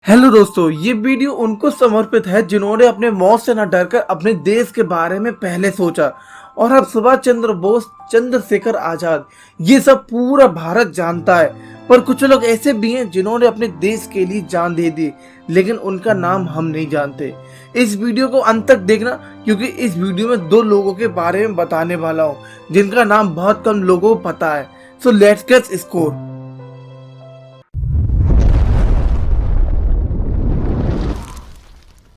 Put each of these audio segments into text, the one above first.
Hello दोस्तों, ये video उनको समर्पित है जिन्होंने अपने मौत से न डरकर अपने देश के बारे में पहले सोचा। और अब सुभाष चंद्र बोस, चंद्रशेखर आजाद, ये सब पूरा भारत जानता है। पर कुछ लोग ऐसे भी हैं जिन्होंने अपने देश के लिए जान दे दी, लेकिन उनका नाम हम नहीं जानते। इस वीडियो को अंत तक देखना, क्योंकि इस वीडियो में दो लोगों के बारे में बताने वाला हूँ जिनका नाम बहुत कम लोगों को पता है। So let's get score.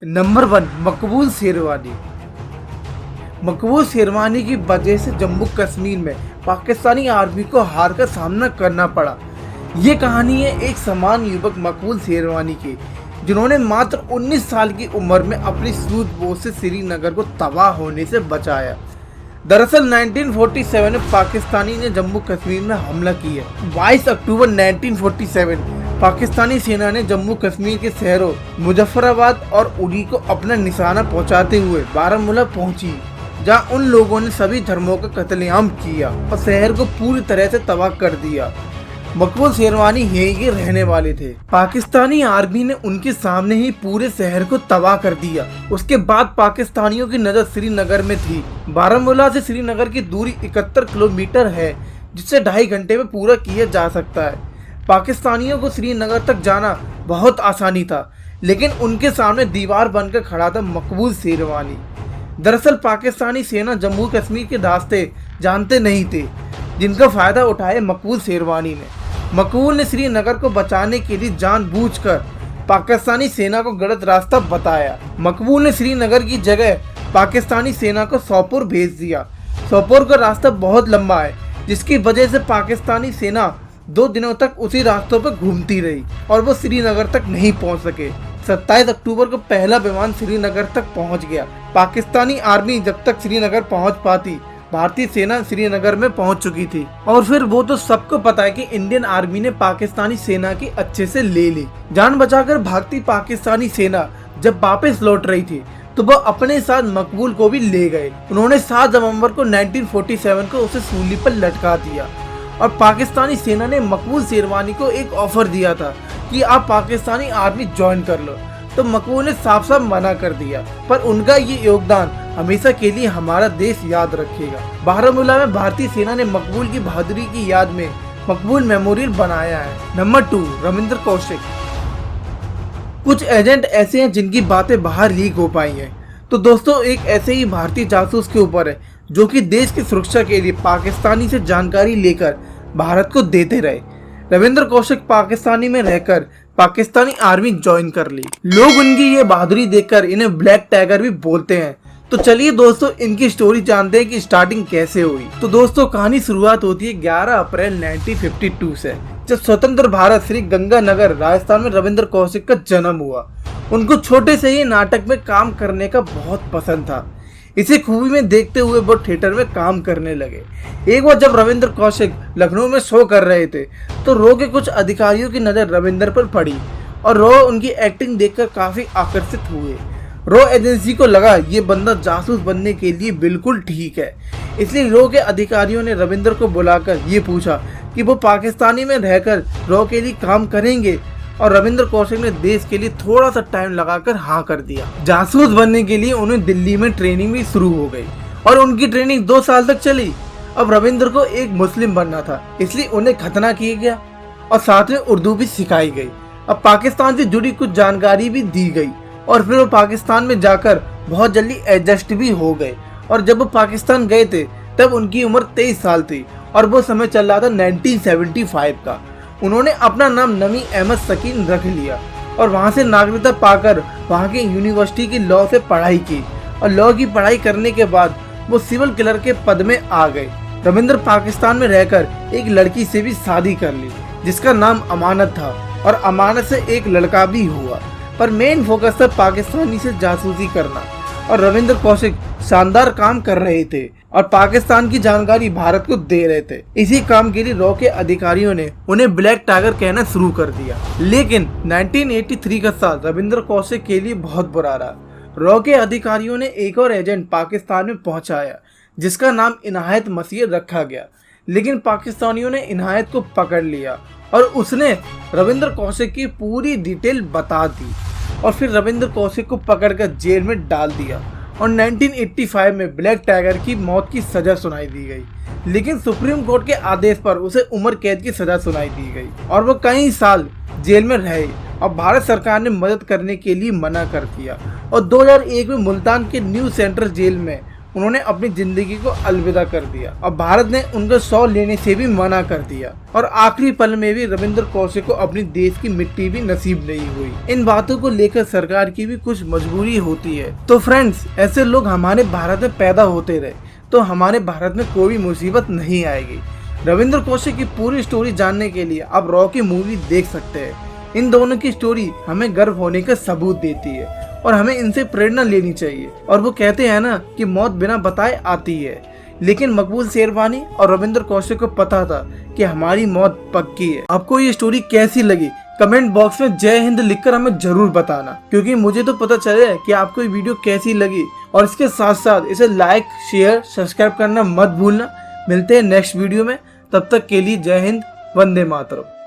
Number 1, मकबूल शेरवानी। मकबूल शेरवानी की वजह से जम्मू कश्मीर में पाकिस्तानी आर्मी को हार का सामना करना पड़ा। ये कहानी है एक सामान्य युवक मकबूल शेरवानी की, जिन्होंने मात्र 19 साल की उम्र में अपनी सूझबूझ से श्रीनगर को तबाह होने से बचाया। दरअसल 1947 में पाकिस्तानी ने जम्मू कश्मीर में हमला किया। 22 अक्टूबर 1947 पाकिस्तानी सेना ने जम्मू कश्मीर के शहरों मुजफ्फराबाद और उरी को अपना निशाना पहुंचाते हुए बारामूला पहुंची, जहां उन लोगों ने सभी धर्मों का कत्लेआम किया और शहर को पूरी तरह से तबाह कर दिया। मकबूल शेरवानी यहीं के रहने वाले थे। पाकिस्तानी आर्मी ने उनके सामने ही पूरे शहर को तबाह कर दिया। उसके बाद पाकिस्तानियों की नजर श्रीनगर में थी। बारामूला से श्रीनगर की दूरी 71 किलोमीटर है, जिसे 2.5 घंटे में पूरा किया जा सकता है। पाकिस्तानियों को श्रीनगर तक जाना बहुत आसानी था, लेकिन उनके सामने दीवार बनकर खड़ा था मकबूल शेरवानी। दरअसल पाकिस्तानी सेना जम्मू कश्मीर के रास्ते जानते नहीं थे, जिनका फायदा उठाया मकबूल शेरवानी ने। मकबूल ने श्रीनगर को बचाने के लिए जानबूझकर पाकिस्तानी सेना को गलत रास्ता बताया। मकबूल ने श्रीनगर की जगह पाकिस्तानी सेना को सोपोर भेज दिया। सोपोर का रास्ता बहुत लंबा है, जिसकी वजह से पाकिस्तानी सेना 2 दिनों तक उसी रास्तों पर घूमती रही और वो श्रीनगर तक नहीं पहुंच सके। 27 अक्टूबर को पहला विमान श्रीनगर तक पहुंच गया। पाकिस्तानी आर्मी जब तक श्रीनगर पहुंच पाती, भारतीय सेना श्रीनगर में पहुंच चुकी थी। और फिर वो तो सबको पता है कि इंडियन आर्मी ने पाकिस्तानी सेना की अच्छे से ले ली। जान बचाकर भागती पाकिस्तानी सेना जब वापस लौट रही थी, तो वह अपने साथ मकबूल को भी ले गए। उन्होंने 7 नवंबर को 1947 को उसे सूली पर लटका दिया। और पाकिस्तानी सेना ने मकबूल शेरवानी को एक ऑफर दिया था कि आप पाकिस्तानी आर्मी ज्वाइन कर लो, तो मकबूल ने साफ साफ मना कर दिया। पर उनका ये योगदान हमेशा के लिए हमारा देश याद रखेगा। बारामूला में भारतीय सेना ने मकबूल की बहादुरी की याद में मकबूल मेमोरियल बनाया है। नंबर 2, रविंद्र कौशिक। कुछ एजेंट ऐसे हैं जिनकी बातें बाहर लीक हो पाई हैं। तो दोस्तों, एक ऐसे ही भारतीय जासूस के ऊपर है जो कि देश की सुरक्षा के लिए पाकिस्तानी से जानकारी लेकर भारत को देते रहे। रविंद्र कौशिक पाकिस्तानी में रहकर पाकिस्तानी आर्मी ज्वाइन कर ली। लोग उनकी ये बहादुरी देखकर इन्हें ब्लैक टाइगर भी बोलते हैं। तो चलिए दोस्तों, इनकी स्टोरी जानते हैं कि स्टार्टिंग कैसे हुई। तो दोस्तों, कहानी शुरुआत होती है 11 अप्रैल 1952 से, जब स्वतंत्र भारत श्री गंगानगर राजस्थान में रविंद्र कौशिक का जन्म हुआ। उनको छोटे से ही नाटक में काम करने का बहुत पसंद था। इसे खूबी में देखते हुए वो थिएटर में काम करने लगे। एक बार जब रविंद्र कौशिक लखनऊ में शो कर रहे थे, तो रो के कुछ अधिकारियों की नज़र रविंद्र पर पड़ी और रो उनकी एक्टिंग देखकर काफ़ी आकर्षित हुए। रो एजेंसी को लगा ये बंदा जासूस बनने के लिए बिल्कुल ठीक है। इसलिए रो के अधिकारियों ने रविंद्र को बुलाकर ये पूछा कि वो पाकिस्तानी में रहकर रो के लिए काम करेंगे, और रविंद्र कौशिक ने देश के लिए थोड़ा सा टाइम लगाकर हाँ कर दिया। जासूस बनने के लिए उन्हें दिल्ली में ट्रेनिंग भी शुरू हो गई और उनकी ट्रेनिंग 2 साल तक चली। अब रविंद्र को एक मुस्लिम बनना था, इसलिए उन्हें खतना किया गया और साथ में उर्दू भी सिखाई गई। अब पाकिस्तान से जुड़ी कुछ जानकारी भी दी गई और फिर वो पाकिस्तान में जाकर बहुत जल्दी एडजस्ट भी हो गए। और जब वो पाकिस्तान गए थे, तब उनकी उम्र 23 साल थी और वो समय चल रहा था 1975 का। उन्होंने अपना नाम नमी अहमद सकीन रख लिया और वहाँ से नागरिकता पाकर वहाँ की यूनिवर्सिटी की लॉ से पढ़ाई की। और लॉ की पढ़ाई करने के बाद वो सिविल क्लर्क के पद में आ गए। रविंद्र पाकिस्तान में रहकर एक लड़की से भी शादी कर ली, जिसका नाम अमानत था, और अमानत से एक लड़का भी हुआ। पर मेन फोकस था पाकिस्तानी से जासूसी करना, और रविंद्र कौशिक शानदार काम कर रहे थे और पाकिस्तान की जानकारी भारत को दे रहे थे। इसी काम के लिए रॉ के अधिकारियों ने उन्हें ब्लैक टाइगर कहना शुरू कर दिया। लेकिन 1983 का साल रविंद्र कौशिक के लिए बहुत बुरा रहा। रॉ के अधिकारियों ने एक और एजेंट पाकिस्तान में पहुंचाया, जिसका नाम इनायत मसीह रखा गया। लेकिन पाकिस्तानियों ने इनायत को पकड़ लिया और उसने रविंद्र कौशिक की पूरी डिटेल बता दी और फिर रविंद्र कौशिक को पकड़कर जेल में डाल दिया और 1985 में ब्लैक टाइगर की मौत की सजा सुनाई दी गई। लेकिन सुप्रीम कोर्ट के आदेश पर उसे उम्र कैद की सजा सुनाई दी गई और वो कई साल जेल में रहे और भारत सरकार ने मदद करने के लिए मना कर दिया और 2001 में मुल्तान के न्यू सेंट्रल जेल में उन्होंने अपनी जिंदगी को अलविदा कर दिया और भारत ने उनका 100 लेने से भी मना कर दिया और आखिरी पल में भी रविंद्र कौशिक को अपनी देश की मिट्टी भी नसीब नहीं हुई। इन बातों को लेकर सरकार की भी कुछ मजबूरी होती है। तो फ्रेंड्स, ऐसे लोग हमारे भारत में पैदा होते रहे तो हमारे भारत में कोई मुसीबत नहीं आएगी। रविंद्र कौशिक की पूरी स्टोरी जानने के लिए आप रॉ की मूवी देख सकते हैं। इन दोनों की स्टोरी हमें गर्व होने का सबूत देती है और हमें इनसे प्रेरणा लेनी चाहिए। और वो कहते हैं ना कि मौत बिना बताए आती है, लेकिन मकबूल शेरवानी और रविंद्र कौशिक को पता था कि हमारी मौत पक्की है। आपको ये स्टोरी कैसी लगी कमेंट बॉक्स में जय हिंद लिखकर हमें जरूर बताना, क्योंकि मुझे तो पता चले कि आपको ये वीडियो कैसी लगी। और इसके साथ साथ इसे लाइक, शेयर, सब्सक्राइब करना मत भूलना। मिलते हैं नेक्स्ट वीडियो में, तब तक के लिए जय हिंद, वंदे मातरम।